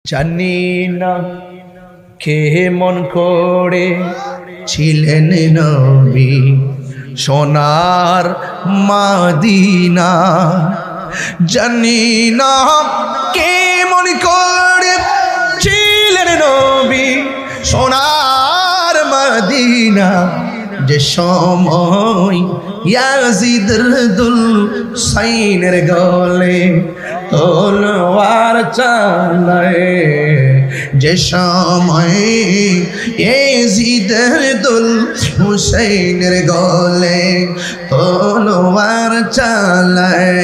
জানি না কে মন করে ছিলেন নবী সোনার মদিনা। জানি না কে মন করে ছিলেন নবী সোনার মদিনা। যে সময় ইয়াজিদের দুল সাইনের গলে তলোয়ার চালায়, যে সময় ইয়াজিদের দুল হুসাইনের গলে তলোয়ার চালায়।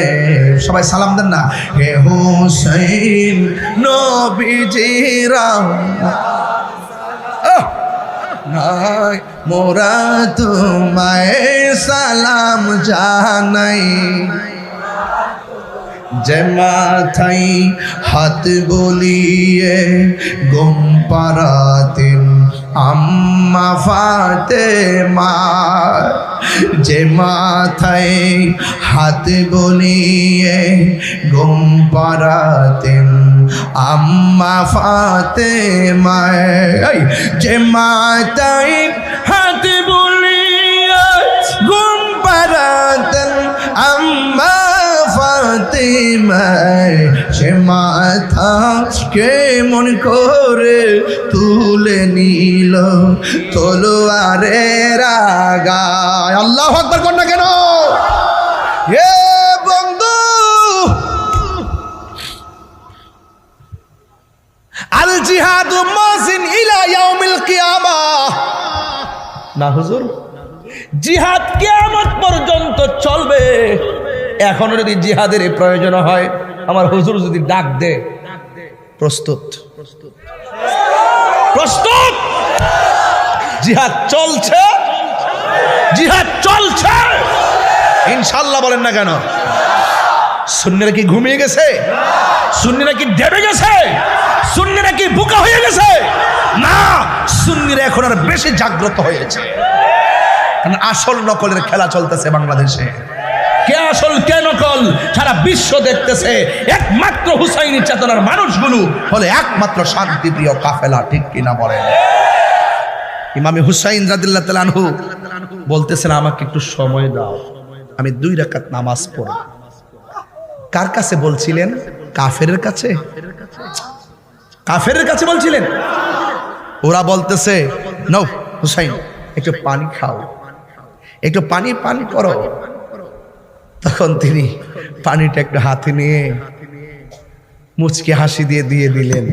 সবাই সালাম দেন না, হে হুসাইন নবীজিরা নাই মোরা তোমায় সালাম জানাই। যে মাথায় হাত বলিয়ে ঘুম পাড়াতেন আম্মা ফাতেমা, যে মাথায় হাত বলিয়ে ঘুম পাড়াতেন আম্মা ফাতেমা, যে মাথায় হাত বলিয়ে ঘুম পাড়াতেন আম্মা ফাতেমা, সে মাথা কেমন করে তুলে নিল তলোয়ারের আগায়। আল্লাহু আকবার কর না কেন? হে বন্ধু, আল জিহাদু মাজিন ইলা ইয়াউমিল কিয়ামাহ। না হুজুর, জিহাদ কিয়ামত পর্যন্ত চলবে। এখনো যদি জিহাদের প্রয়োজন হয়, আমার হুজুর যদি ডাক দে, প্রস্তুত প্রস্তুত। জিহাদ চলছে, জিহাদ চলছে ইনশাআল্লাহ। বলেন না কেন? সুন্নিরা কি ঘুমিয়ে গেছে? সুন্নিরা কি ডেবে গেছে? সুন্নিরা কি বোকা হয়ে গেছে? না, সুন্নিরা এখন আর বেশি জাগ্রত হয়েছে। কারণ আসল নকলের খেলা চলতেছে বাংলাদেশে। কে আসল কে নকল সারা বিশ্ব দেখতেছে। একমাত্র হুসাইনি চেতনার মানুষগুলো হলে একমাত্র শান্তিপ্রিয় কাফেলা, ঠিক কিনা বলেন? ইমামে হুসাইন রাদিয়াল্লাহু তাআলা আনহু বলতেছেন, আমাকে একটু সময় দাও, আমি 2 রাকাত নামাজ পড়ব। কার কাছে বলছিলেন? কাফেরের কাছে। কাফেরের কাছে বলছিলেন। ওরা বলতেছে, নাও হুসাইন একটু পানি খাও, একটু পানি করো। তখন তিনি পানিটা একটু হাতে নিয়ে মুচকি হাসি দিয়ে দিলেন।